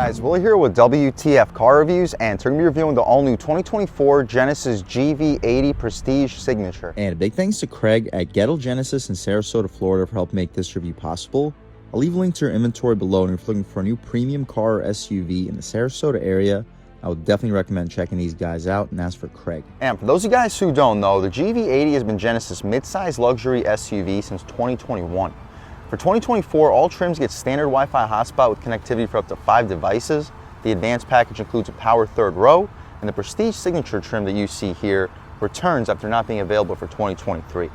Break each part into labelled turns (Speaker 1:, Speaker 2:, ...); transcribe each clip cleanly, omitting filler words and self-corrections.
Speaker 1: Guys, Willie here with W.T.F car reviews, and today we're going to be reviewing the all-new 2024 Genesis GV80 Prestige Signature.
Speaker 2: And a big thanks to Craig at Gettle Genesis in Sarasota, Florida for helping make this review possible. I'll leave a link to your inventory below, and if you're looking for a new premium car or SUV in the Sarasota area, I would definitely recommend checking these guys out, and ask for Craig.
Speaker 1: And for those of you guys who don't know, the GV80 has been Genesis mid-size luxury SUV since 2021. For 2024, all trims get standard Wi-Fi hotspot with connectivity for up to 5 devices. The advanced package includes a power third row, and the Prestige Signature trim that you see here returns after not being available for 2023.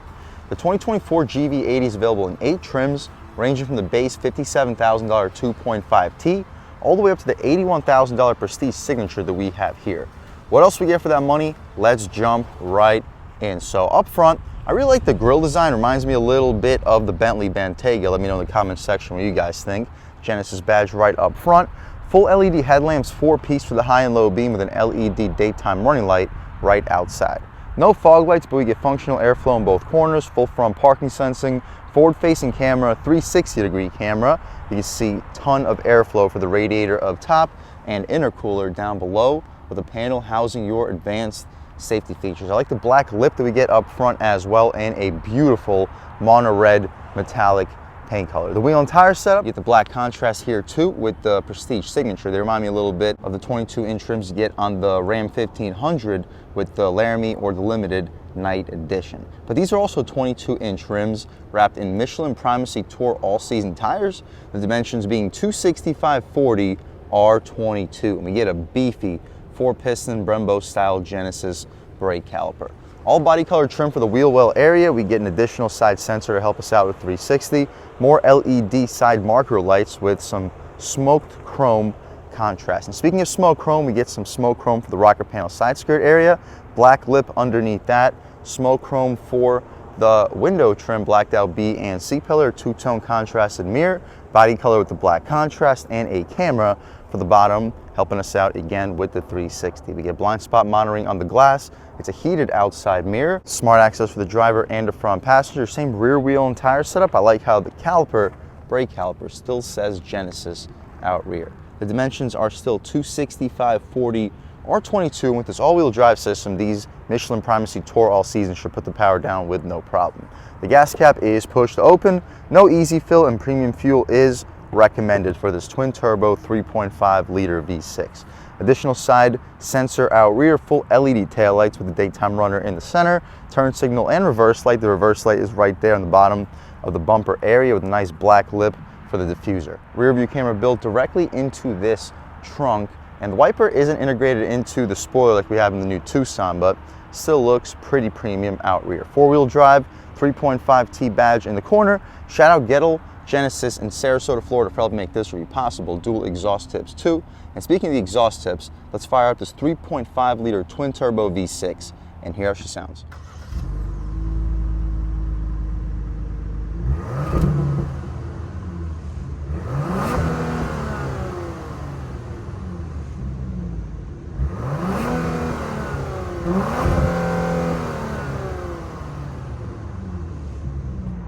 Speaker 1: The 2024 GV80 is available in 8 trims, ranging from the base $57,000 2.5T all the way up to the $81,000 Prestige Signature that we have here. What else we get for that money? Let's jump right in. So up front, I really like the grille design. Reminds me a little bit of the Bentley Bentayga. Let me know in the comment section what you guys think. Genesis badge right up front. Full LED headlamps, 4-piece for the high and low beam with an LED daytime running light right outside. No fog lights, but we get functional airflow in both corners, full front parking sensing, forward-facing camera, 360-degree camera. You can see a ton of airflow for the radiator up top and intercooler down below with a panel housing your advanced safety features. I like the black lip that we get up front as well, and a beautiful mono red metallic paint color. The wheel and tire setup, you get the black contrast here too with the Prestige Signature. They remind me a little bit of the 22-inch trims you get on the Ram 1500 with the Laramie or the Limited Night Edition. But these are also 22-inch rims wrapped in Michelin Primacy Tour all-season tires, the dimensions being 265/40 R22. And we get a beefy 4-piston Brembo style Genesis brake caliper. All body color trim for the wheel well area. We get an additional side sensor to help us out with 360. More LED side marker lights with some smoked chrome contrast. And speaking of smoked chrome, we get some smoked chrome for the rocker panel side skirt area. Black lip underneath that. Smoked chrome for the window trim, blacked out B and C pillar, two-tone contrasted mirror, body color with the black contrast, and a camera for the bottom, helping us out again with the 360. We get blind spot monitoring on the glass. It's a heated outside mirror, smart access for the driver and the front passenger, same rear wheel and tire setup. I like how the caliper, brake caliper, still says Genesis out rear. The dimensions are still 265/40 R22, and with this all-wheel drive system, these Michelin Primacy Tour all season should put the power down with no problem. The gas cap is pushed to open, no easy fill, and premium fuel is recommended for this twin turbo 3.5 liter V6. Additional side sensor out rear, full LED taillights with the daytime runner in the center, turn signal and reverse light. The reverse light is right there on the bottom of the bumper area with a nice black lip for the diffuser. Rear view camera built directly into this trunk, and the wiper isn't integrated into the spoiler like we have in the new Tucson, but still looks pretty premium out rear. 4-wheel drive, 3.5T badge in the corner. Shout out Gettle Genesis in Sarasota, Florida for helping make this review possible. Dual exhaust tips too. And speaking of the exhaust tips, let's fire up this 3.5 liter twin turbo V6 and hear how she sounds.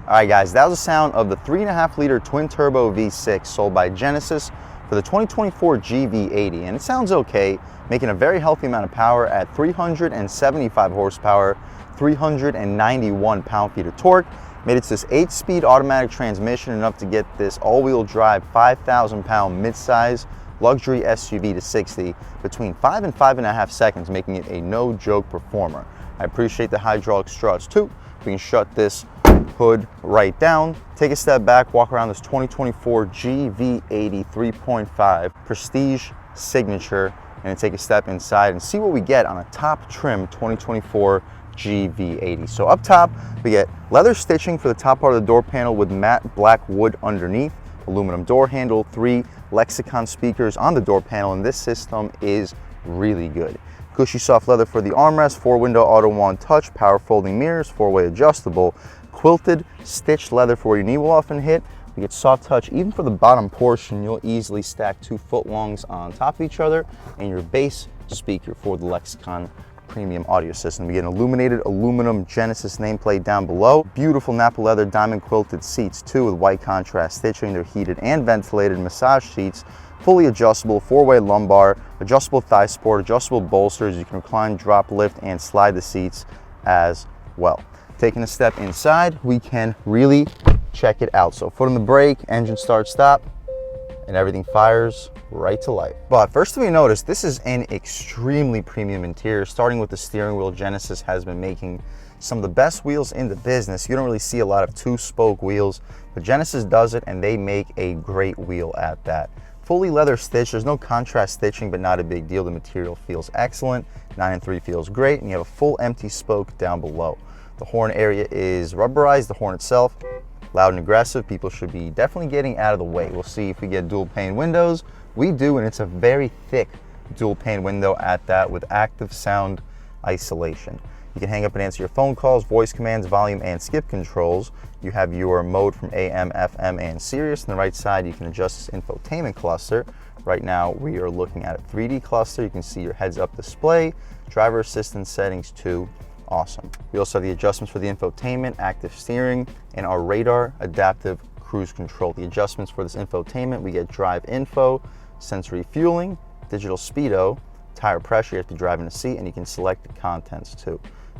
Speaker 1: Alright guys, that was the sound of the 3.5 liter twin turbo V6 sold by Genesis for the 2024 GV80, and it sounds okay, making a very healthy amount of power at 375 horsepower, 391 pound-feet of torque. Made it to this 8-speed automatic transmission, enough to get this all-wheel drive 5,000-pound mid-size luxury SUV to 60 between 5 and 5.5 seconds, making it a no-joke performer. I appreciate the hydraulic struts too. We can shut this hood right down, take a step back, walk around this 2024 GV80 3.5 Prestige Signature, and take a step inside and see what we get on a top trim 2024 GV80. So up top, we get leather stitching for the top part of the door panel with matte black wood underneath, aluminum door handle, 3 Lexicon speakers on the door panel, and this system is really good. Cushy soft leather for the armrest, 4-window auto on touch, power folding mirrors, 4-way adjustable, quilted stitched leather for where your knee will often hit. We get soft touch even for the bottom portion. You'll easily stack 2 foot-longs on top of each other, and your bass speaker for the Lexicon premium audio system. We get an illuminated aluminum Genesis nameplate down below. Beautiful Napa leather diamond quilted seats too with white contrast stitching. They're heated and ventilated massage seats Fully adjustable, 4-way lumbar, adjustable thigh support, adjustable bolsters. You can recline, drop, lift, and slide the seats as well. Taking a step inside, we can really check it out. So foot on the brake, engine start, stop, and everything fires right to life. But first thing we notice, this is an extremely premium interior. Starting with the steering wheel, Genesis has been making some of the best wheels in the business. You don't really see a lot of 2-spoke wheels, but Genesis does it, and they make a great wheel at that. Fully leather stitched. There's no contrast stitching, but not a big deal. The material feels excellent. 9 and 3 feels great, and you have a full empty spoke down below. The horn area is rubberized. The horn itself, loud and aggressive. People should be definitely getting out of the way. We'll see if we get dual pane windows. We do, and it's a very thick dual pane window at that, with active sound isolation. You can hang up and answer your phone calls, voice commands, volume and skip controls. You have your mode from AM, FM, and Sirius. On the right side, you can adjust this infotainment cluster. Right now, we are looking at a 3D cluster. You can see your heads-up display, driver assistance settings too. Awesome. We also have the adjustments for the infotainment, active steering, and our radar adaptive cruise control. The adjustments for this infotainment, we get drive info, sensory fueling, digital speedo, tire pressure, you have to drive in a seat, and you can select the contents too.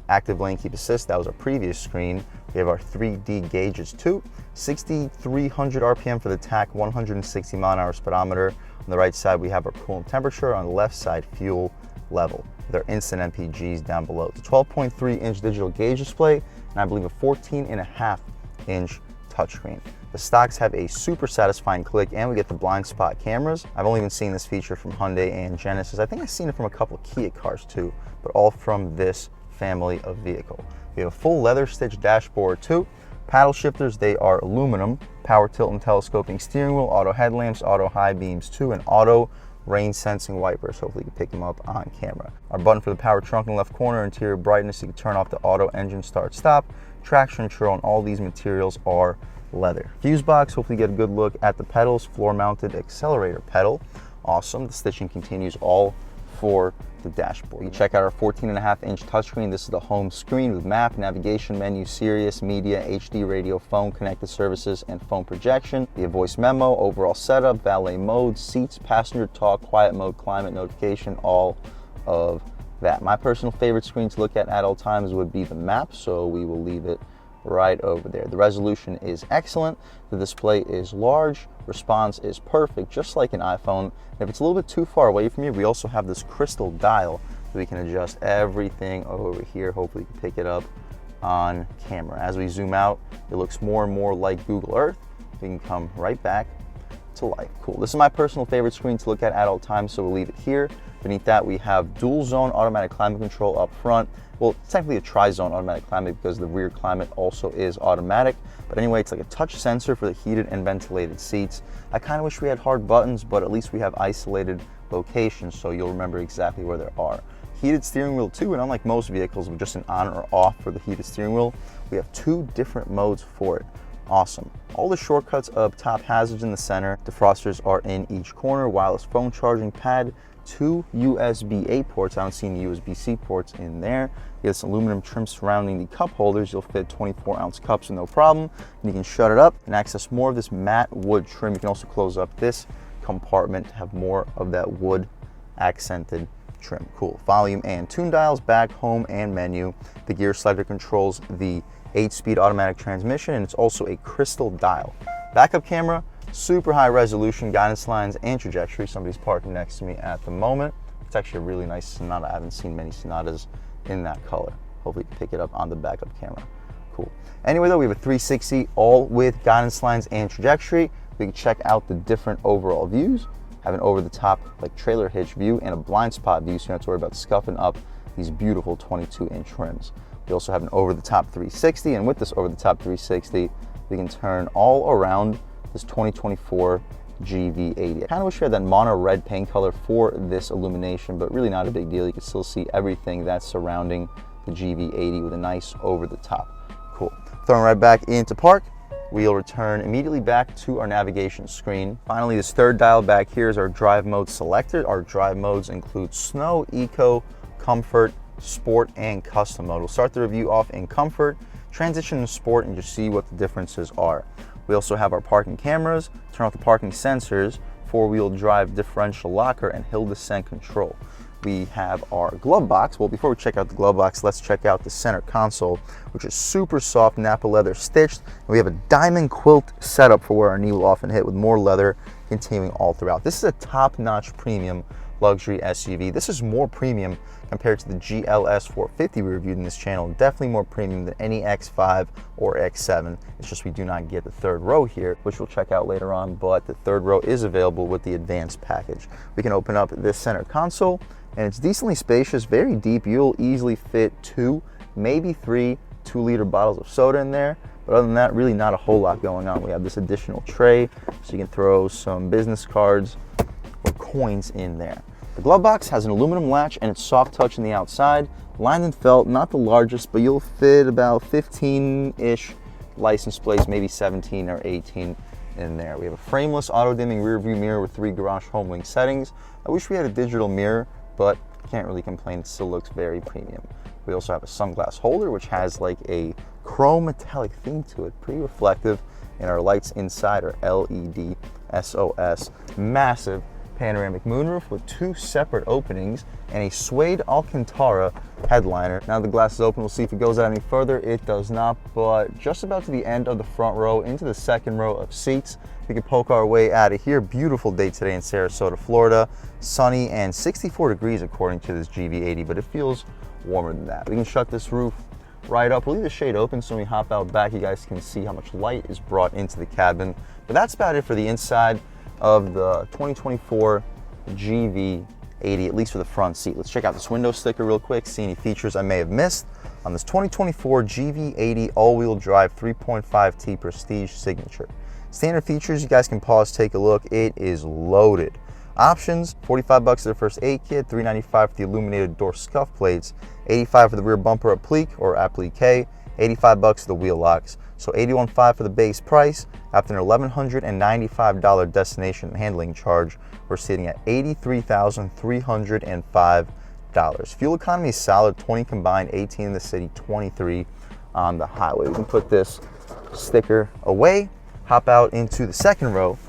Speaker 1: Active lane keep assist, that was our previous screen. We have our 3D gauges too. 6,300 RPM for the tach, 160 mile/hour speedometer. On the right side, we have our coolant temperature. On the left side, fuel level. There are instant MPGs down below. It's a 12.3-inch digital gauge display, and I believe a 14.5-inch touchscreen. The stocks have a super satisfying click, and we get the blind spot cameras. I've only been seeing this feature from Hyundai and Genesis. I think I've seen it from a couple of Kia cars too, but all from this family of vehicle. We have a full leather stitched dashboard too. Paddle shifters, they are aluminum. Power tilt and telescoping steering wheel, auto headlamps, auto high beams too, and auto rain sensing wipers. Hopefully you can pick them up on camera. Our button for the power trunk in the left corner, interior brightness, you can turn off the auto engine start stop. Traction control, and all these materials are leather. Fuse box, hopefully you get a good look at the pedals. Floor mounted accelerator pedal. Awesome. The stitching continues all for the dashboard. You check out our 14.5-inch touchscreen. This is the home screen with map, navigation, menu, Sirius, media, HD radio, phone, connected services, and phone projection. We have voice memo, overall setup, valet mode, seats, passenger talk, quiet mode, climate notification, all of that. My personal favorite screen to look at all times would be the map, so we will leave it right over there. The resolution is excellent. The display is large. Response is perfect, just like an iPhone. And if it's a little bit too far away from you, we also have this crystal dial that we can adjust everything over here. Hopefully you can pick it up on camera. As we zoom out, it looks more and more like Google Earth. We can come right back to life. Cool. This is my personal favorite screen to look at all times, so we'll leave it here. Beneath that, we have dual zone automatic climate control up front. Well, it's technically a tri-zone automatic climate because the rear climate also is automatic. But anyway, it's like a touch sensor for the heated and ventilated seats. I kind of wish we had hard buttons, but at least we have isolated locations, so you'll remember exactly where there are. Heated steering wheel too, and unlike most vehicles with just an on or off for the heated steering wheel, we have 2 different modes for it. Awesome. All the shortcuts up top, hazards in the center, defrosters are in each corner, wireless phone charging pad, 2 USB-A ports. I don't see any USB-C ports in there. You have this aluminum trim surrounding the cup holders. You'll fit 24-ounce cups with no problem. And you can shut it up and access more of this matte wood trim. You can also close up this compartment to have more of that wood accented trim. Cool. Volume and tune dials, back, home, and menu. The gear slider controls the 8-speed automatic transmission, and it's also a crystal dial. Backup camera, super high resolution, guidance lines and trajectory. Somebody's parking next to me at the moment. It's actually a really nice Sonata. I haven't seen many Sonatas in that color. Hopefully you can pick it up on the backup camera. Cool. Anyway though, we have a 360 all with guidance lines and trajectory. We can check out the different overall views. Have an over the top like trailer hitch view and a blind spot view, so you don't have to worry about scuffing up these beautiful 22-inch rims. We also have an over the top 360, and with this over the top 360, we can turn all around this 2024 GV80. I kind of wish we had that mono red paint color for this illumination, but really not a big deal. You can still see everything that's surrounding the GV80 with a nice over the top. Cool. Throwing right back into park, we'll return immediately back to our navigation screen. Finally, this third dial back here is our drive mode selected. Our drive modes include snow, eco, comfort, sport, and custom mode. We'll start the review off in comfort, transition to sport, and just see what the differences are. We also have our parking cameras, turn off the parking sensors, four-wheel drive differential locker and hill descent control. We have our glove box. Well, before we check out the glove box, let's check out the center console, which is super soft Napa leather stitched. And we have a diamond quilt setup for where our knee will often hit, with more leather continuing all throughout. This is a top-notch premium luxury SUV. This is more premium compared to the GLS 450 we reviewed in this channel. Definitely more premium than any X5 or X7. It's just we do not get the third row here, which we'll check out later on, but the third row is available with the advanced package. We can open up this center console, and it's decently spacious, very deep. You'll easily fit 2, maybe 3 2-liter bottles of soda in there. But other than that, really not a whole lot going on. We have this additional tray, so you can throw some business cards or coins in there. The glove box has an aluminum latch and it's soft touch on the outside, lined and felt, not the largest, but you'll fit about 15-ish license plates, maybe 17 or 18 in there. We have a frameless auto-dimming rear view mirror with 3 garage home link settings. I wish we had a digital mirror, but can't really complain. It still looks very premium. We also have a sunglass holder, which has like a chrome metallic theme to it, pretty reflective. And our lights inside are LED SOS. Massive panoramic moonroof with 2 separate openings and a suede Alcantara headliner. Now the glass is open, we'll see if it goes out any further. It does not, but just about to the end of the front row into the second row of seats. We can poke our way out of here. Beautiful day today in Sarasota, Florida. Sunny and 64 degrees according to this GV80, but it feels warmer than that. We can shut this roof right up. We'll leave the shade open so when we hop out back, you guys can see how much light is brought into the cabin. But that's about it for the inside of the 2024 GV80, at least for the front seat. Let's check out this window sticker real quick, see any features I may have missed on this 2024 GV80 all-wheel drive 3.5T Prestige Signature. Standard features, you guys can pause, take a look. It is loaded. Options, $45 for the first aid kit, $395 for the illuminated door scuff plates, $85 for the rear bumper applique or applique, $85 for the wheel locks. So $81.5 for the base price. After an $1,195 destination handling charge, we're sitting at $83,305. Fuel economy is solid, 20 combined, 18 in the city, 23 on the highway. We can put this sticker away, hop out into the second row,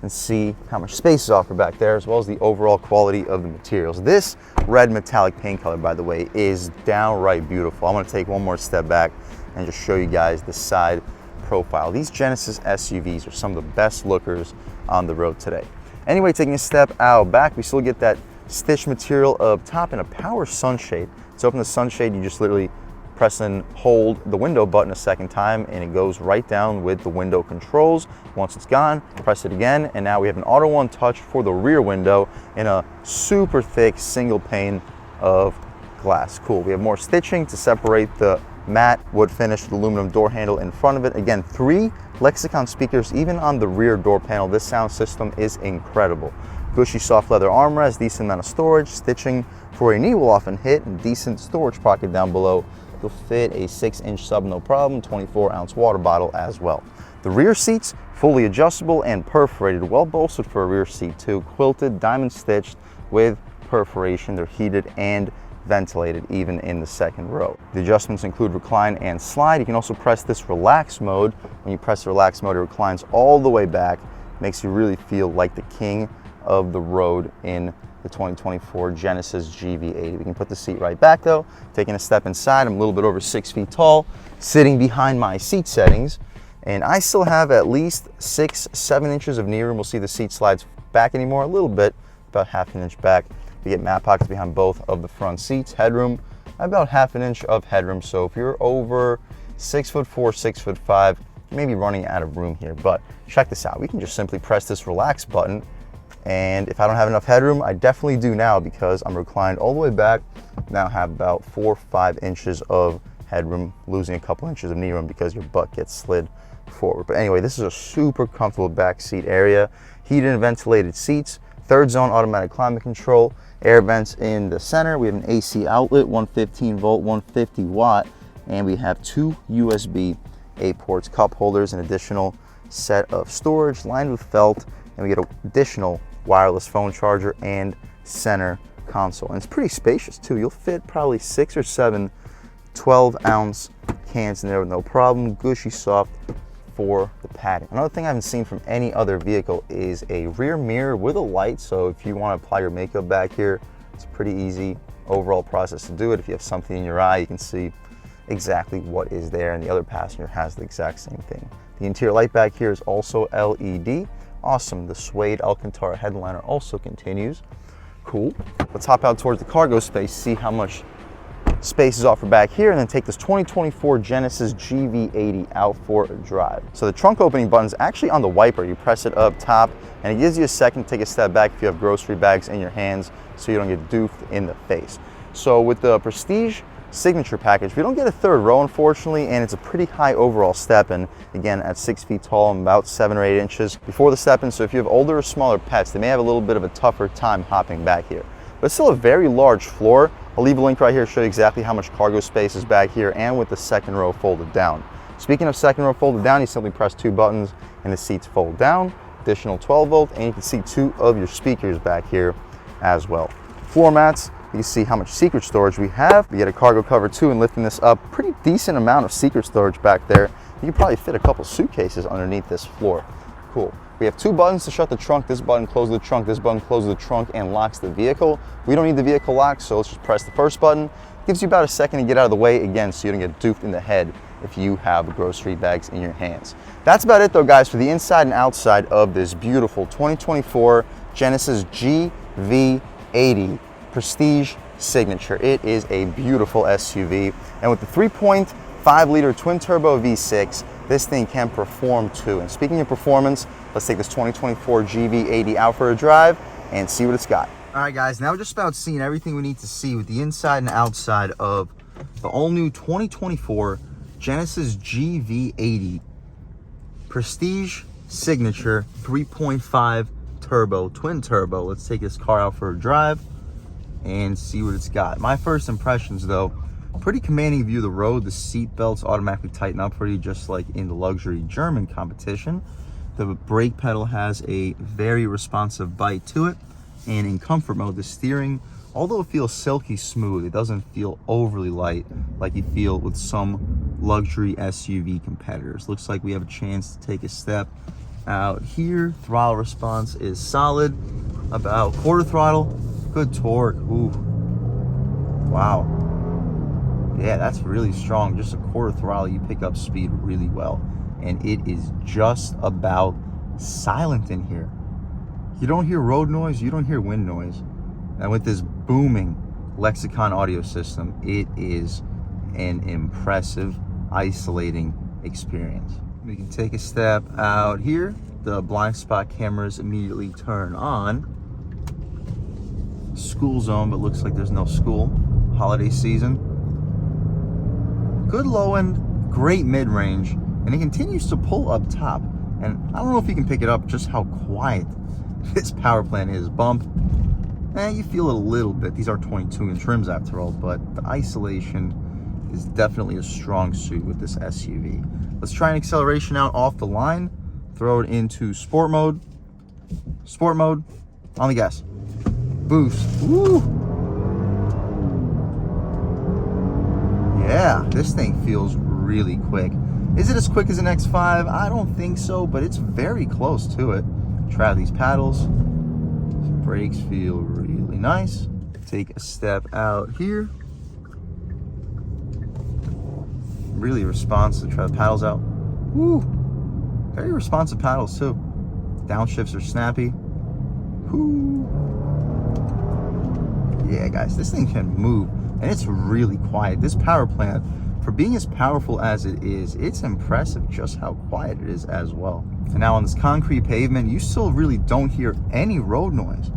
Speaker 1: and see how much space is offered back there, as well as the overall quality of the materials. This red metallic paint color, by the way, is downright beautiful. I'm gonna take one more step back and just show you guys the side profile. These Genesis SUVs are some of the best lookers on the road today. Anyway, taking a step out back, we still get that stitched material up top and a power sunshade. To open the sunshade, you just literally press and hold the window button a second time and it goes right down with the window controls. Once it's gone, press it again, and now we have an auto one touch for the rear window in a super thick single pane of glass. Cool. We have more stitching to separate the matte wood finished aluminum door handle in front of it. Again, 3 Lexicon speakers even on the rear door panel. This sound system is incredible. Gushy soft leather armrest, decent amount of storage, stitching for a knee will often hit, and decent storage pocket down below. You'll fit a 6-inch sub no problem, 24-ounce water bottle as well. The rear seats, fully adjustable and perforated, well bolstered for a rear seat too, quilted, diamond stitched with perforation. They're heated and ventilated even in the second row. The adjustments include recline and slide. You can also press this relax mode. When you press the relax mode, it reclines all the way back, makes you really feel like the king of the road in the 2024 Genesis GV80. We can put the seat right back though. Taking a step inside, I'm a little bit over 6 feet tall, sitting behind my seat settings, and I still have at least 6-7 inches of knee room. We'll see the seat slides back anymore, a little bit, about half an inch back. We get mat pockets behind both of the front seats. Headroom, about half an inch of headroom. So if you're over 6'4", 6'5", you may be running out of room here, but check this out. We can just simply press this relax button, and if I don't have enough headroom, I definitely do now because I'm reclined all the way back. Now have about 4 or 5 inches of headroom, losing a couple inches of knee room because your butt gets slid forward. But anyway, this is a super comfortable back seat area. Heated and ventilated seats, 3rd zone automatic climate control, air vents in the center. We have an AC outlet, 115 volt, 150 watt, and we have 2 USB A ports, cup holders, an additional set of storage lined with felt, and we get an additional wireless phone charger and center console. And it's pretty spacious too. You'll fit probably 6 or 7 12-ounce cans in there with no problem. Gushy soft for the padding. Another thing I haven't seen from any other vehicle is a rear mirror with a light. So if you want to apply your makeup back here, it's a pretty easy overall process to do it. If you have something in your eye, you can see exactly what is there, and the other passenger has the exact same thing. The interior light back here is also LED. Awesome. The suede Alcantara headliner also continues. Cool. Let's hop out towards the cargo space, see how much space is offered back here, and then take this 2024 Genesis GV80 out for a drive. So the trunk opening button is actually on the wiper. You press it up top, and it gives you a second to take a step back if you have grocery bags in your hands so you don't get doofed in the face. So with the Prestige Signature package, we don't get a third row, unfortunately, and it's a pretty high overall step-in. Again, at 6 feet tall, I'm about 7 or 8 inches before the step-in, so if you have older or smaller pets, they may have a little bit of a tougher time hopping back here. But it's still a very large floor. I'll leave a link right here to show you exactly how much cargo space is back here and with the second row folded down. Speaking of second row folded down, you simply press 2 buttons and the seats fold down, additional 12 volt, and you can see 2 of your speakers back here as well. Floor mats, you can see how much secret storage we have. We get a cargo cover too, and lifting this up, pretty decent amount of secret storage back there. You can probably fit a couple suitcases underneath this floor. Cool. We have 2 buttons to shut the trunk. This button closes the trunk, this button closes the trunk and locks the vehicle. We don't need the vehicle lock, so let's just press the first button. Gives you about a second to get out of the way again so you don't get doofed in the head if you have grocery bags in your hands. That's about it though, guys, for the inside and outside of this beautiful 2024 Genesis GV80 Prestige Signature. It is a beautiful SUV, and with the 3.5 liter twin turbo V6, this thing can perform too. And speaking of performance, let's take this 2024 GV80 out for a drive and see what it's got. All right, guys, now we're just about seeing everything we need to see with the inside and outside of the all-new 2024 Genesis GV80 Prestige Signature 3.5 turbo, twin turbo. Let's take this car out for a drive and see what it's got. My first impressions though, pretty commanding view of the road. The seat belts automatically tighten up for you, just like in the luxury German competition. The brake pedal has a very responsive bite to it, and in comfort mode, the steering, although it feels silky smooth, it doesn't feel overly light like you feel with some luxury SUV competitors. Looks like we have a chance to take a step out here. Throttle response is solid, about quarter throttle. Good torque. Ooh. Wow. Yeah, that's really strong. Just a quarter throttle, you pick up speed really well. And it is just about silent in here. You don't hear road noise, you don't hear wind noise. And with this booming Lexicon audio system, it is an impressive, isolating experience. We can take a step out here. The blind spot cameras immediately turn on. School zone, but looks like there's no school. Holiday season. Good low end, great mid range, and it continues to pull up top. And I don't know if you can pick it up just how quiet this power plant is. Bump, you feel it a little bit. These are 22-inch rims after all, but the isolation is definitely a strong suit with this SUV. Let's try an acceleration out off the line. Throw it into sport mode. Sport mode, on the gas. Boost. Woo! Yeah, this thing feels really quick. Is it as quick as an X5? I don't think so, but it's very close to it. Try these paddles. These brakes feel really nice. Take a step out here. Really responsive. Try the paddles out. Woo! Very responsive paddles too. Downshifts are snappy. Woo! Yeah, guys, this thing can move, and it's really quiet. This power plant, for being as powerful as it is, it's impressive just how quiet it is as well. And now on this concrete pavement, you still really don't hear any road noise.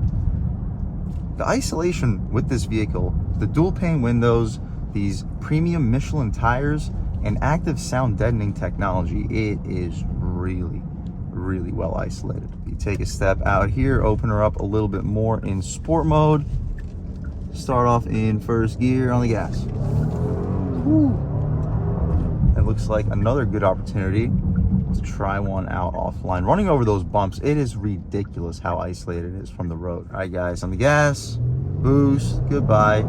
Speaker 1: The isolation with this vehicle, the dual pane windows, these premium Michelin tires, and active sound deadening technology, it is really, really well isolated. You take a step out here, open her up a little bit more in sport mode. Start off in first gear on the gas. Woo. It looks like another good opportunity to try one out offline. Running over those bumps, it is ridiculous how isolated it is from the road. All right, guys, on the gas, boost, goodbye.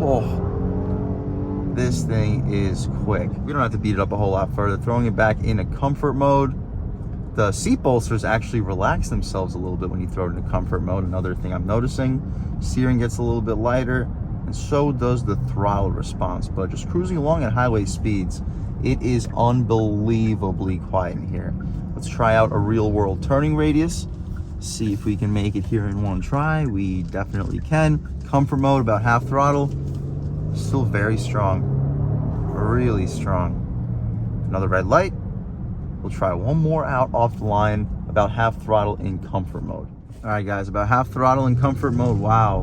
Speaker 1: Oh, this thing is quick. We don't have to beat it up a whole lot further. Throwing it back into comfort mode. The seat bolsters actually relax themselves a little bit when you throw it into comfort mode. Another thing I'm noticing, steering gets a little bit lighter, and so does the throttle response. But just cruising along at highway speeds, it is unbelievably quiet in here. Let's try out a real world turning radius. See if we can make it here in one try. We definitely can. Comfort mode, about half throttle. Still very strong, really strong. Another red light. We'll try one more out off the line, about half throttle in comfort mode. All right, guys, about half throttle in comfort mode. Wow.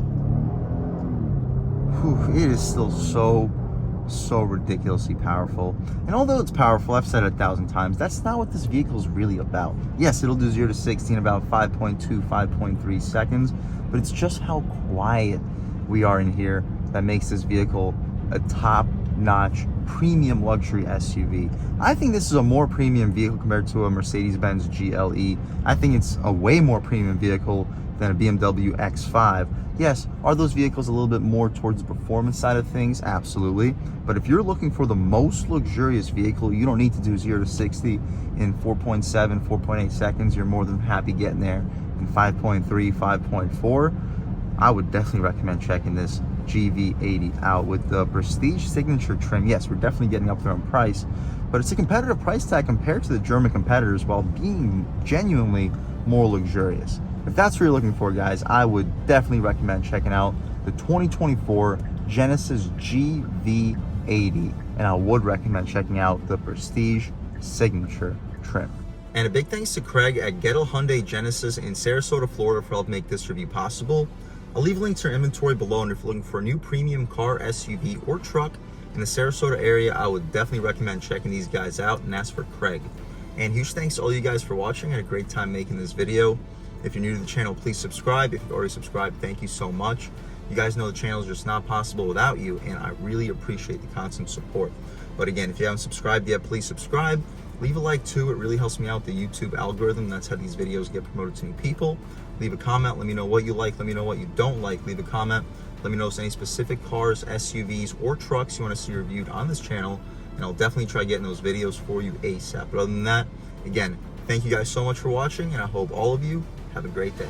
Speaker 1: Whew, it is still so ridiculously powerful. And although it's powerful, I've said it 1,000 times, that's not what this vehicle is really about. Yes, it'll do 0 to 60 in about 5.2, 5.3 seconds, but it's just how quiet we are in here that makes this vehicle a top-notch premium luxury SUV. I think this is a more premium vehicle compared to a Mercedes-Benz GLE. I think it's a way more premium vehicle than a BMW X5. Yes, are those vehicles a little bit more towards the performance side of things? Absolutely. But if you're looking for the most luxurious vehicle, you don't need to do 0 to 60 in 4.7, 4.8 seconds. You're more than happy getting there in 5.3, 5.4. I would definitely recommend checking this GV80 out with the Prestige Signature trim. Yes, we're definitely getting up there in price, but it's a competitive price tag compared to the German competitors while being genuinely more luxurious. If that's what you're looking for, guys, I would definitely recommend checking out the 2024 Genesis GV80, and I would recommend checking out the Prestige Signature trim. And a big thanks to Craig at Gettle Hyundai Genesis in Sarasota, Florida for helping make this review possible. I'll leave a link to their inventory below, and if you're looking for a new premium car, SUV, or truck in the Sarasota area, I would definitely recommend checking these guys out, and that's for Craig. And huge thanks to all you guys for watching. I had a great time making this video. If you're new to the channel, please subscribe. If you've already subscribed, thank you so much. You guys know the channel is just not possible without you, and I really appreciate the constant support. But again, if you haven't subscribed yet, please subscribe. Leave a like too, it really helps me out with the YouTube algorithm. That's how these videos get promoted to new people. Leave a comment, let me know what you like, let me know what you don't like. Leave a comment, let me know if there's any specific cars, SUVs, or trucks you want to see reviewed on this channel, and I'll definitely try getting those videos for you ASAP. But other than that, again, thank you guys so much for watching, and I hope all of you have a great day.